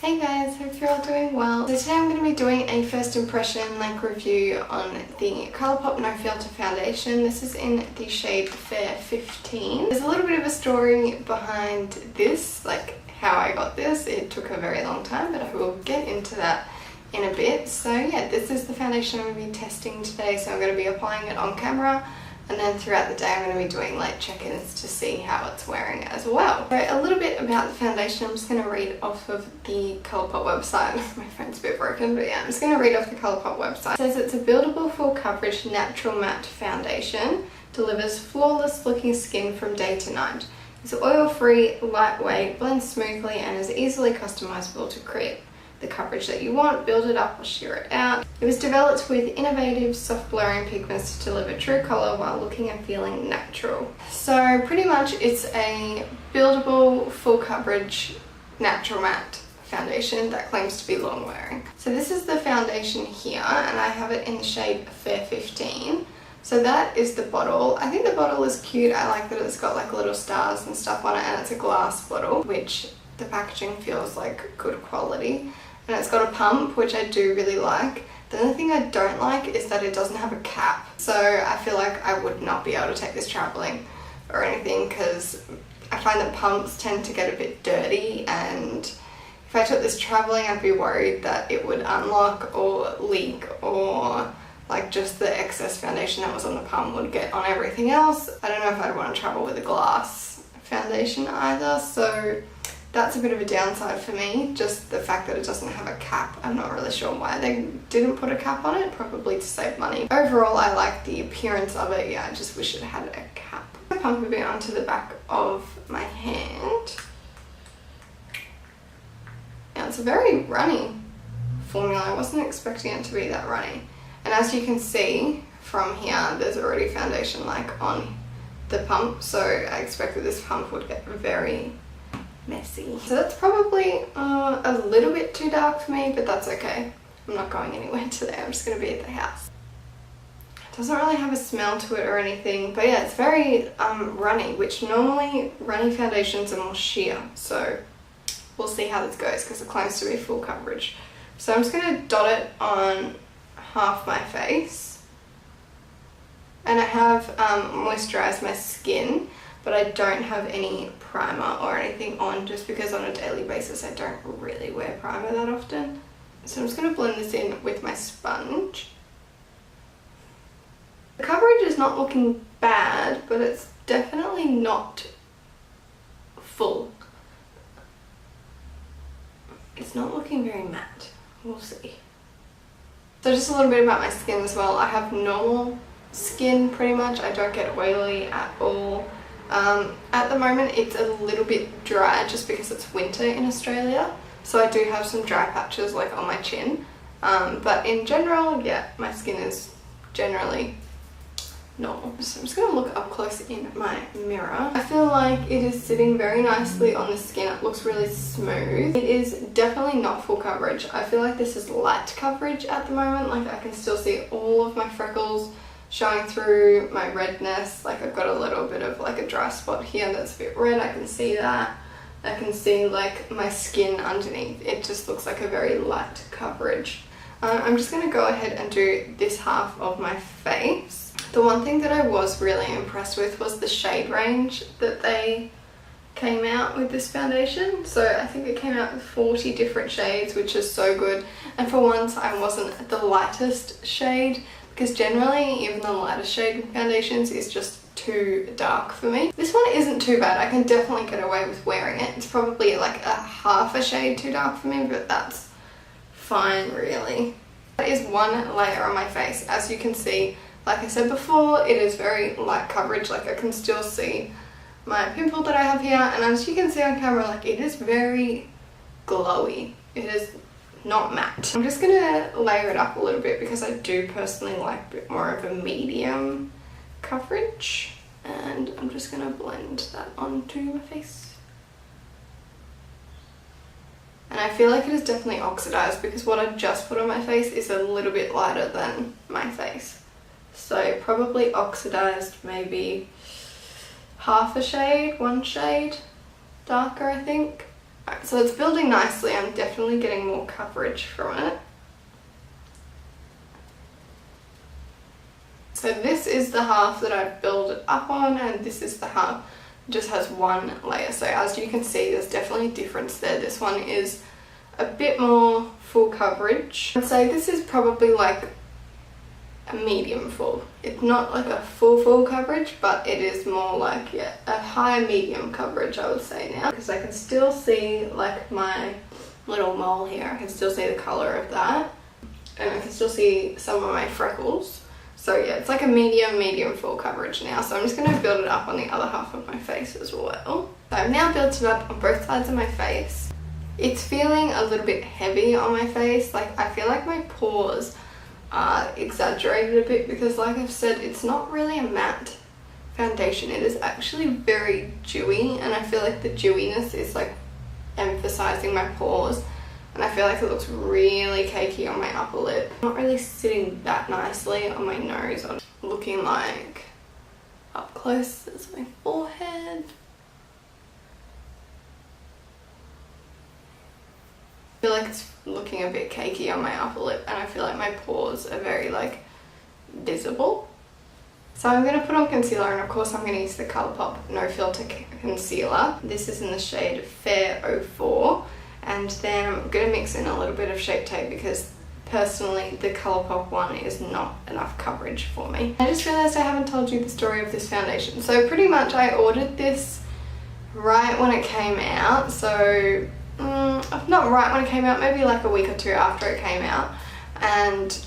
Hey guys, hope you're all doing well. So today I'm going to be doing a first impression review on the ColourPop No Filter foundation. This is in the shade Fair 15. There's a little bit of a story behind this, like how I got this. It took a very long time, but I will get into that in a bit. So yeah, this is the foundation I'm going to be testing today. So I'm going to be applying it on camera, and then throughout the day I'm going to be doing like check-ins to see how it's wearing as well. So a little bit about the foundation, I'm just going to read off of the ColourPop website. My phone's a bit broken, but yeah, I'm just going to read off the ColourPop website. It says it's a buildable full coverage natural matte foundation, delivers flawless looking skin from day to night. It's oil-free, lightweight, blends smoothly and is easily customizable to create the coverage that you want, build it up or sheer it out. It was developed with innovative soft blurring pigments to deliver true colour while looking and feeling natural. So pretty much it's a buildable full coverage natural matte foundation that claims to be long wearing. So this is the foundation here, and I have it in the shade Fair 15. So that is the bottle. I think the bottle is cute. I like that it's got like little stars and stuff on it, and it's a glass bottle, which the packaging feels like good quality. And it's got a pump, which I do really like. The only thing I don't like is that it doesn't have a cap. So I feel like I would not be able to take this traveling or anything, because I find that pumps tend to get a bit dirty, and if I took this traveling I'd be worried that it would unlock or leak, or like just the excess foundation that was on the pump would get on everything else. I don't know if I'd want to travel with a glass foundation either, so that's a bit of a downside for me, just the fact that it doesn't have a cap. I'm not really sure why they didn't put a cap on it, probably to save money. Overall, I like the appearance of it. Yeah, I just wish it had a cap. I pump a bit onto the back of my hand. Now, it's a very runny formula. I wasn't expecting it to be that runny. And as you can see from here, there's already foundation like on the pump, so I expected this pump would get very messy. So that's probably a little bit too dark for me, but that's okay. I'm not going anywhere today. I'm just going to be at the house. It doesn't really have a smell to it or anything, but yeah, it's very runny, which normally runny foundations are more sheer. So we'll see how this goes, because it claims to be full coverage. So I'm just going to dot it on half my face, and I have moisturized my skin, but I don't have any primer or anything on, just because on a daily basis I don't really wear primer that often. So I'm just going to blend this in with my sponge. The coverage is not looking bad, but it's definitely not full. It's not looking very matte. We'll see. So just a little bit about my skin as well. I have normal skin pretty much. I don't get oily at all. At the moment it's a little bit dry just because it's winter in Australia, so I do have some dry patches like on my chin, but in general, yeah, my skin is generally normal. So I'm just going to look up close in my mirror. I feel like it is sitting very nicely on the skin. It looks really smooth. It is definitely not full coverage. I feel like this is light coverage at the moment. Like I can still see all of my freckles showing through, my redness. Like I've got a little bit of like a dry spot here that's a bit red. I can see that. I can see like my skin underneath. It just looks like a very light coverage. I'm just going to go ahead and do this half of my face. The one thing that I was really impressed with was the shade range that they came out with this foundation. So I think it came out with 40 different shades, which is so good. And for once I wasn't the lightest shade, because generally even the lightest shade foundations is just too dark for me. This one isn't too bad. I can definitely get away with wearing it. It's probably like a half a shade too dark for me, but that's fine really. That is one layer on my face. As you can see, like I said before, it is very light coverage. Like I can still see my pimple that I have here, and as you can see on camera, like it is very glowy. It is not matte. I'm just gonna layer it up a little bit because I do personally like a bit more of a medium coverage, and I'm just gonna blend that onto my face. And I feel like it is definitely oxidized, because what I just put on my face is a little bit lighter than my face. So probably oxidized maybe half a shade, one shade darker I think. Alright, so it's building nicely. I'm definitely getting more coverage from it. So this is the half that I've built it up on, and this is the half that just has one layer. So as you can see, there's definitely a difference there. This one is a bit more full coverage. I'd say this is probably like a medium full. It's not like a full coverage, but it is more like, yeah, a high medium coverage, I would say now, because I can still see like my little mole here. I can still see the color of that, and I can still see some of my freckles. So yeah, it's like a medium full coverage now. So I'm just going to build it up on the other half of my face as well. So I've now built it up on both sides of my face. It's feeling a little bit heavy on my face. Like, I feel like my pores are exaggerated a bit because, like I've said, it's not really a matte foundation. It is actually very dewy, and I feel like the dewiness is like emphasizing my pores, and I feel like it looks really cakey on my upper lip. Not really sitting that nicely on my nose. I'm looking like up close is my forehead. I feel like it's looking a bit cakey on my upper lip, and I feel like my pores are very like visible. So I'm going to put on concealer, and of course I'm going to use the ColourPop No Filter Concealer. This is in the shade Fair 04, and then I'm going to mix in a little bit of Shape Tape because personally the ColourPop one is not enough coverage for me. I just realised I haven't told you the story of this foundation. So pretty much I ordered this right when it came out, so not right when it came out, maybe like a week or two after it came out, and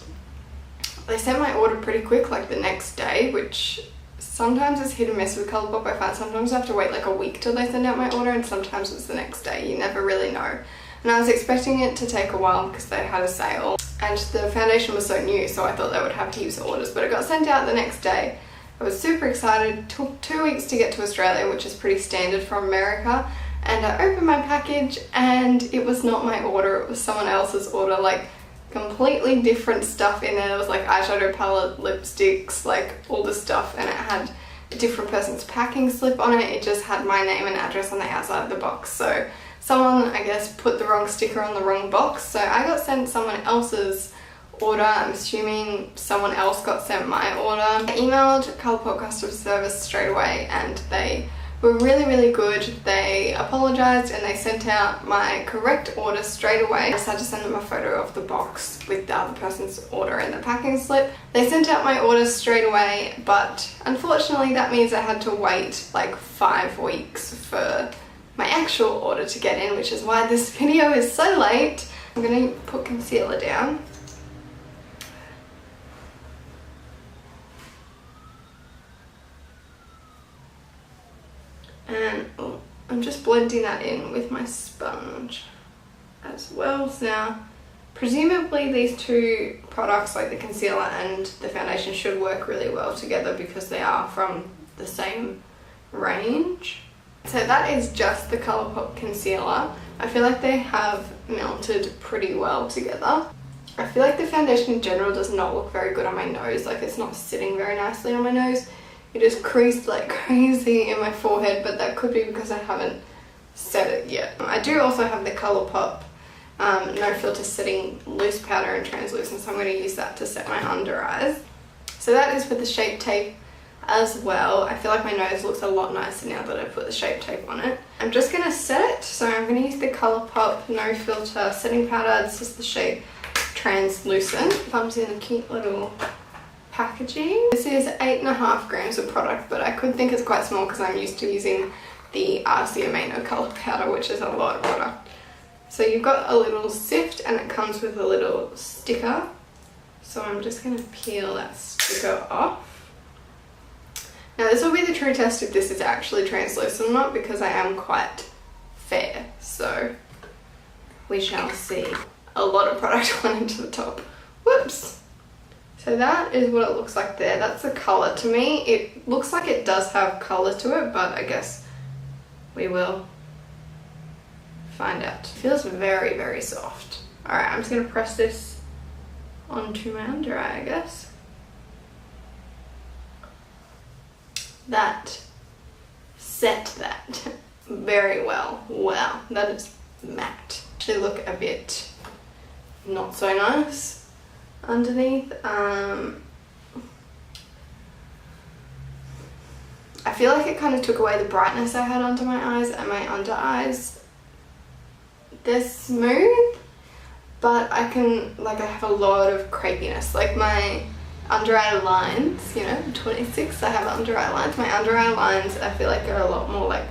they sent my order pretty quick, like the next day, which sometimes is hit and miss with ColourPop. I find sometimes I have to wait like a week till they send out my order, and sometimes it's the next day. You never really know. And I was expecting it to take a while because they had a sale, and the foundation was so new, so I thought they would have heaps of orders, but it got sent out the next day. I was super excited. It took 2 weeks to get to Australia, which is pretty standard from America. And I opened my package and it was not my order, it was someone else's order, like completely different stuff in there. There was like eyeshadow palette, lipsticks, like all this stuff, and it had a different person's packing slip on it. It just had my name and address on the outside of the box. So someone, I guess, put the wrong sticker on the wrong box. So I got sent someone else's order. I'm assuming someone else got sent my order. I emailed ColourPop customer service straight away, and they were really good. They apologized and they sent out my correct order straight away. I just had to send them a photo of the box with the other person's order and the packing slip. They sent out my order straight away, but unfortunately that means I had to wait like 5 weeks for my actual order to get in, which is why this video is so late. I'm gonna put concealer down. And I'm just blending that in with my sponge as well. So now, presumably these two products, like the concealer and the foundation, should work really well together because they are from the same range. So that is just the ColourPop concealer. I feel like they have melted pretty well together. I feel like the foundation in general does not look very good on my nose, like it's not sitting very nicely on my nose. It is creased like crazy in my forehead, but that could be because I haven't set it yet. I do also have the ColourPop No Filter Setting Loose Powder and Translucent, so I'm going to use that to set my under eyes. So that is with the Shape Tape as well. I feel like my nose looks a lot nicer now that I put the Shape Tape on it. I'm just going to set it, so I'm going to use the ColourPop No Filter Setting Powder. This is the shade Translucent. It comes in a cute little packaging. This is 8.5 grams of product, but I could think it's quite small because I'm used to using the RC Amino Color Powder, which is a lot of product. So you've got a little sift and it comes with a little sticker. So I'm just going to peel that sticker off. Now this will be the true test if this is actually translucent or not, because I am quite fair. So we shall see. A lot of product went into the top. Whoops! So that is what it looks like there. That's the colour. To me, it looks like it does have colour to it, but I guess we will find out. It feels very soft. Alright, I'm just going to press this onto my under eye, I guess. That set that very well. Wow, that is matte. They look a bit not so nice underneath. I feel like it kind of took away the brightness I had under my eyes, and my under eyes, they're smooth, but I have a lot of crepiness. Like my under eye lines, you know, I'm 26, I have under eye lines. My under eye lines, I feel like are a lot more like,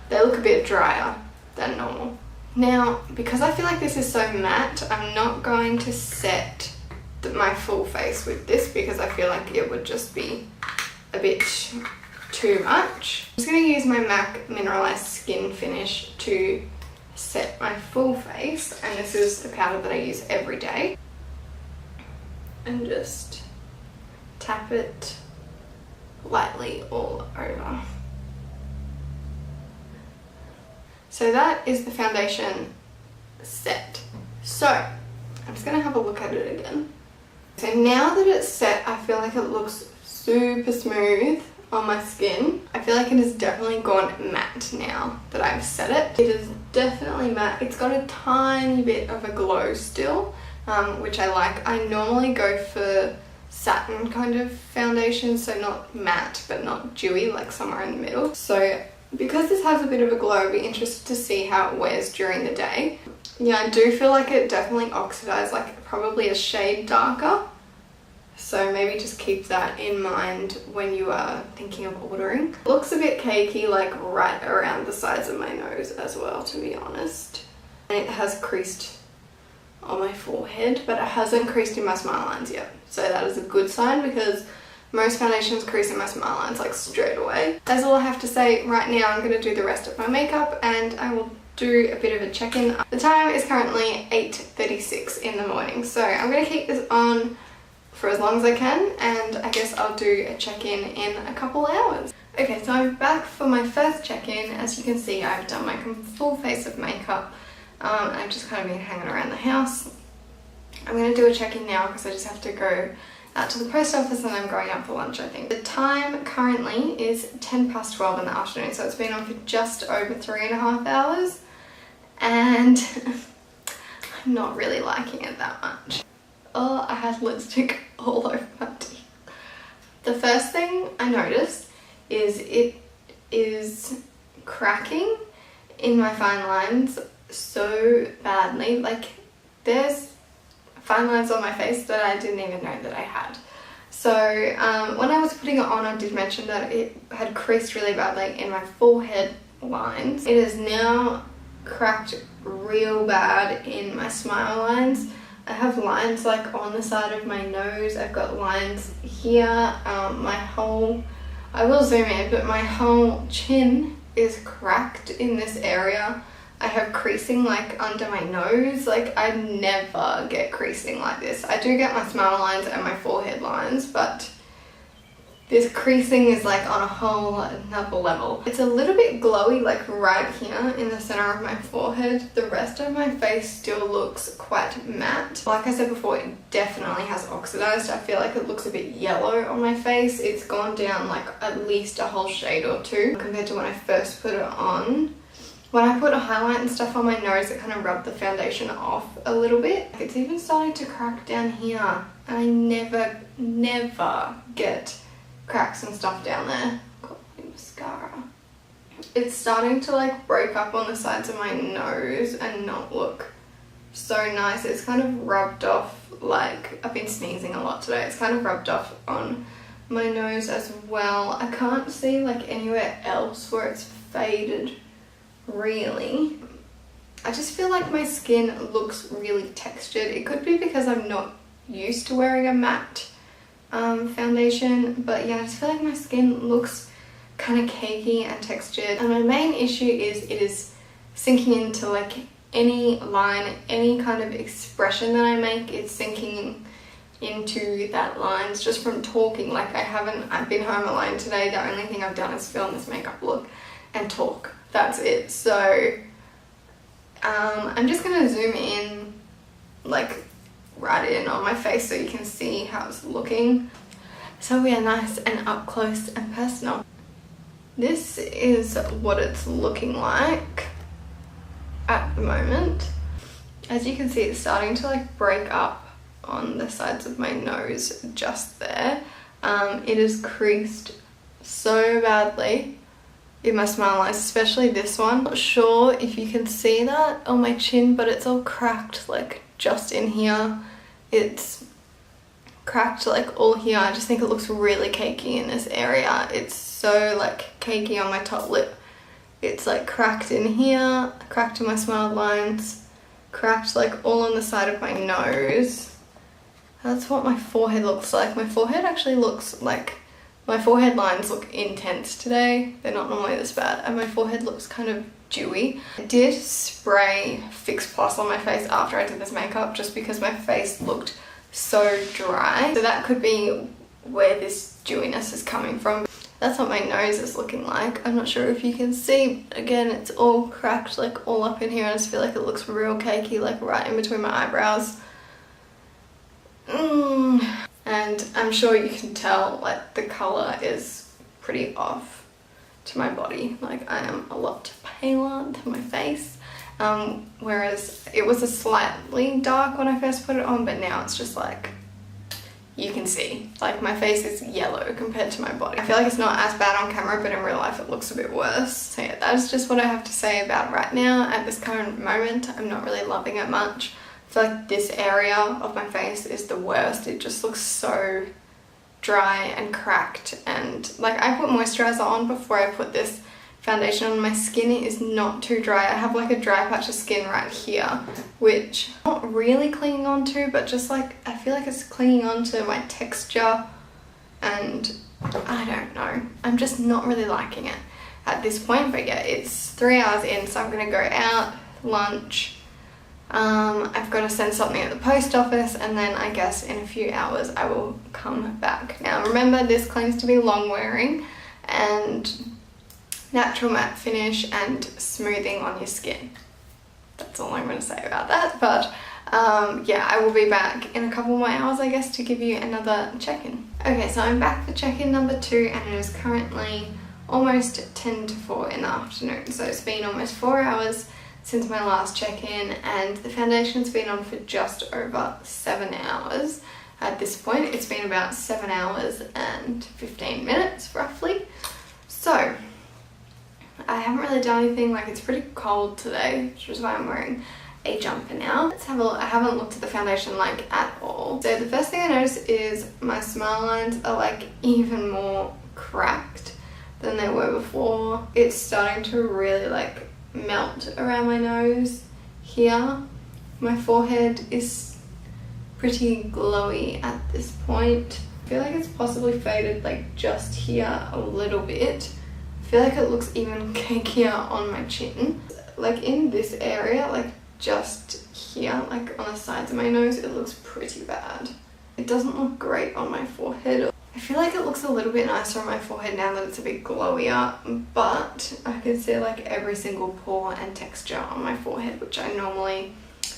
they look a bit drier than normal. Now, because I feel like this is so matte, I'm not going to set my full face with this because I feel like it would just be a bit too much. I'm just going to use my MAC Mineralized Skin Finish to set my full face, and this is the powder that I use every day, and just tap it lightly all over. So that is the foundation set. So I'm just going to have a look at it again. So now that it's set, I feel like it looks super smooth on my skin. I feel like it has definitely gone matte now that I've set it. It is definitely matte. It's got a tiny bit of a glow still, which I like. I normally go for satin kind of foundation, so not matte but not dewy, like somewhere in the middle. So because this has a bit of a glow, I'd be interested to see how it wears during the day. Yeah, I do feel like it definitely oxidized, like probably a shade darker. So maybe just keep that in mind when you are thinking of ordering. It looks a bit cakey, like right around the sides of my nose as well, to be honest. And it has creased on my forehead, but it hasn't creased in my smile lines yet. So that is a good sign, because most foundations crease in my smile lines like straight away. That's all I have to say right now. I'm going to do the rest of my makeup and I will do a bit of a check-in. The time is currently 8:36 in the morning, so I'm going to keep this on for as long as I can, and I guess I'll do a check-in in a couple hours. Okay, so I'm back for my first check-in. As you can see, I've done my full face of makeup. I've just kind of been hanging around the house. I'm going to do a check-in now because I just have to go out to the post office and I'm going out for lunch, I think. The time currently is 12:10 in the afternoon, so it's been on for just over 3.5 hours, and I'm not really liking it that much. Oh, I had lipstick all over my teeth. The first thing I noticed is it is cracking in my fine lines so badly. Like, there's fine lines on my face that I didn't even know that I had. So when I was putting it on, I did mention that it had creased really badly in my forehead lines. It is now cracked real bad in my smile lines. I have lines like on the side of my nose. I've got lines here. I will zoom in, but my whole chin is cracked in this area. I have creasing like under my nose. Like, I never get creasing like this. I do get my smile lines and my forehead lines, but this creasing is like on a whole another level. It's a little bit glowy like right here in the center of my forehead. The rest of my face still looks quite matte. Like I said before, it definitely has oxidized. I feel like it looks a bit yellow on my face. It's gone down like at least a whole shade or two compared to when I first put it on. When I put a highlight and stuff on my nose, it kind of rubbed the foundation off a little bit. It's even starting to crack down here. I never get cracks and stuff down there. Got my mascara. It's starting to like break up on the sides of my nose and not look so nice. It's kind of rubbed off, like, I've been sneezing a lot today. It's kind of rubbed off on my nose as well. I can't see like anywhere else where it's faded really. I just feel like my skin looks really textured. It could be because I'm not used to wearing a matte foundation, but yeah, I just feel like my skin looks kind of cakey and textured, and my main issue is it is sinking into like any line, any kind of expression that I make. It's sinking into that lines just from talking. Like, I've been home alone today. The only thing I've done is film this makeup look and talk. That's it. So I'm just gonna zoom in, like right in on my face so you can see how it's looking. So we are nice and up close and personal. This is what it's looking like. at the moment. As you can see, it's starting to like break up on the sides of my nose just there. It is creased so badly in my smile lines, especially this one. Not sure if you can see that on my chin, but it's all cracked like just in here. It's cracked like all here. I just think it looks really cakey in this area. It's so like cakey on my top lip. It's like cracked in here, cracked in my smile lines, cracked like all on the side of my nose. That's what my forehead looks like. My forehead actually looks like, my forehead lines look intense today. They're not normally this bad, and my forehead looks kind of dewy. I did spray Fix Plus on my face after I did this makeup just because my face looked so dry. So that could be where this dewiness is coming from. That's what my nose is looking like. I'm not sure if you can see. Again, it's all cracked like all up in here. I just feel like it looks real cakey, like right in between my eyebrows. And I'm sure you can tell like the colour is pretty off to my body. Like I am a lot paler than my face. Whereas it was a slightly dark when I first put it on, but now it's just like, you can see, like my face is yellow compared to my body. I feel like it's not as bad on camera, but in real life it looks a bit worse. So yeah, that's just what I have to say about right now at this current moment. I'm not really loving it much. I feel like this area of my face is the worst. It just looks so dry and cracked, and like I put moisturizer on before I put this foundation on. My skin is not too dry. I have like a dry patch of skin right here, which I'm not really clinging on to, but just like I feel like it's clinging on to my texture, and I don't know. I'm just not really liking it at this point. But yeah, it's 3 hours in, so I'm gonna go out, lunch. I've got to send something at the post office, and then I guess in a few hours I will come back. Now remember, this claims to be long wearing and natural matte finish and smoothing on your skin. That's all I'm going to say about that. But yeah, I will be back in a couple more hours, I guess, to give you another check-in. Okay, so I'm back for check-in number 2, and it is currently almost 10 to 4 in the afternoon. So it's been almost 4 hours since my last check-in, and the foundation's been on for just over 7 hours. At this point, it's been about 7 hours and 15 minutes roughly. So I haven't really done anything. Like, it's pretty cold today, which is why I'm wearing a jumper now. Let's have a look. I haven't looked at the foundation like at all. So the first thing I noticed is my smile lines are like even more cracked than they were before. It's starting to really like melt around my nose here. My forehead is pretty glowy at this point. I feel like it's possibly faded like just here a little bit. I feel like it looks even cakier on my chin. Like in this area, like just here, like on the sides of my nose, it looks pretty bad. It doesn't look great on my forehead. I feel like it looks a little bit nicer on my forehead now that it's a bit glowier, but I can see like every single pore and texture on my forehead, which I normally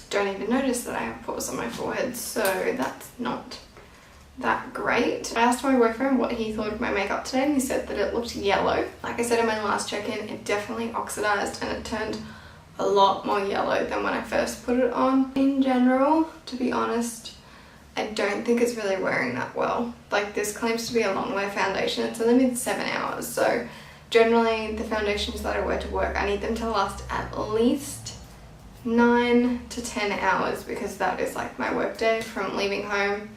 don't even notice that I have pores on my forehead, so that's not that great. I asked my boyfriend what he thought of my makeup today, and he said that it looked yellow. Like I said in my last check-in, it definitely oxidized and it turned a lot more yellow than when I first put it on. In general, to be honest, I don't think it's really wearing that well. Like, this claims to be a long wear foundation. It's only been 7 hours, so generally the foundations that I wear to work, I need them to last at least 9 to 10 hours, because that is like my work day from leaving home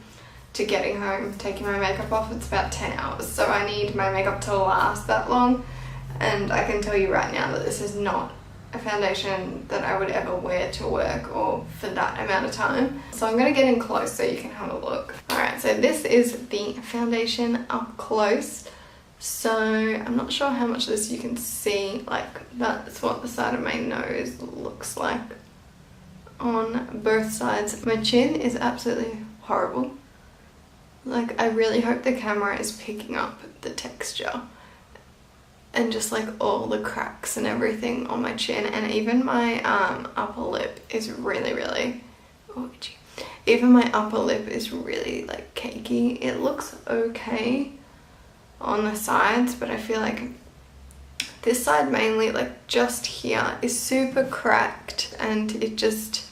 to getting home, taking my makeup off. It's about 10 hours, so I need my makeup to last that long, and I can tell you right now that this is not a foundation that I would ever wear to work or for that amount of time. So I'm going to get in close so you can have a look. Alright, so this is the foundation up close. So I'm not sure how much of this you can see. Like, that's what the side of my nose looks like on both sides. My chin is absolutely horrible. Like, I really hope the camera is picking up the texture and just like all the cracks and everything on my chin, and even my upper lip is really oh, itchy. Even my upper lip is really like cakey. It looks okay on the sides, but I feel like This side mainly, like just here, is super cracked and it just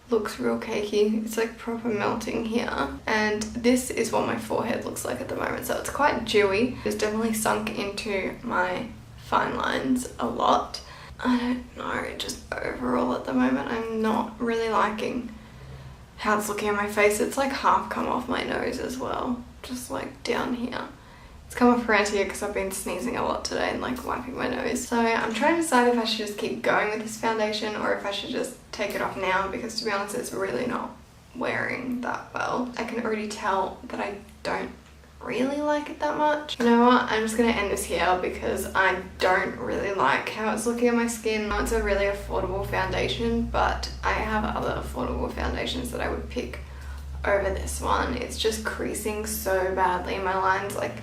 looks real cakey. It's like proper melting here. And this is what my forehead looks like at the moment. So it's quite dewy. It's definitely sunk into my fine lines a lot. I don't know, just overall at the moment I'm not really liking how it's looking on my face. It's like half come off my nose as well, just like down here. It's come off around here because I've been sneezing a lot today and like wiping my nose. So I'm trying to decide if I should just keep going with this foundation or if I should just take it off now, because to be honest it's really not wearing that well. I can already tell that I don't really like it that much. You know what, I'm just gonna end this here because I don't really like how it's looking on my skin. It's a really affordable foundation, but I have other affordable foundations that I would pick over this one. It's just creasing so badly in my lines. Like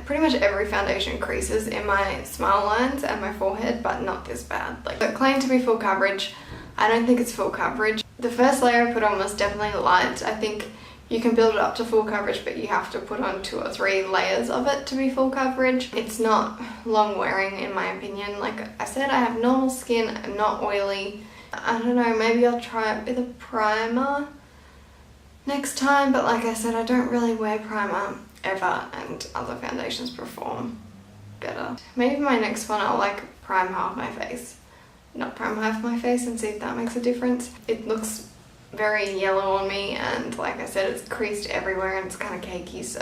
pretty much every foundation creases in my smile lines and my forehead, but not this bad. Like it claimed to be full coverage. I don't think it's full coverage. The first layer I put on was definitely light. I think you can build it up to full coverage, but you have to put on 2 or 3 layers of it to be full coverage. It's not long wearing in my opinion. Like I said, I have normal skin, I'm not oily. I don't know, maybe I'll try it with a primer next time, but like I said, I don't really wear primer ever and other foundations perform better. Maybe my next one I'll like prime half my face, not prime half my face, and see if that makes a difference. It looks very yellow on me and like I said, it's creased everywhere and it's kind of cakey, so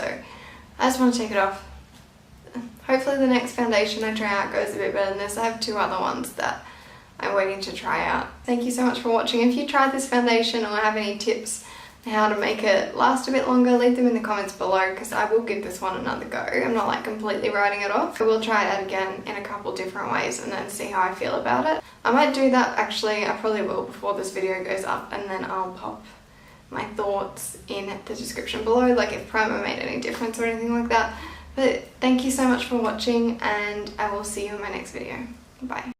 I just want to take it off. Hopefully the next foundation I try out goes a bit better than this. I have 2 other ones that I'm waiting to try out. Thank you so much for watching. If you tried this foundation or have any tips how to make it last a bit longer, leave them in the comments below because I will give this one another go. I'm not like completely writing it off. I will try it out again in a couple different ways and then see how I feel about it. I might do that actually, I probably will before this video goes up, and then I'll pop my thoughts in the description below, like if primer made any difference or anything like that. But thank you so much for watching and I will see you in my next video. Bye.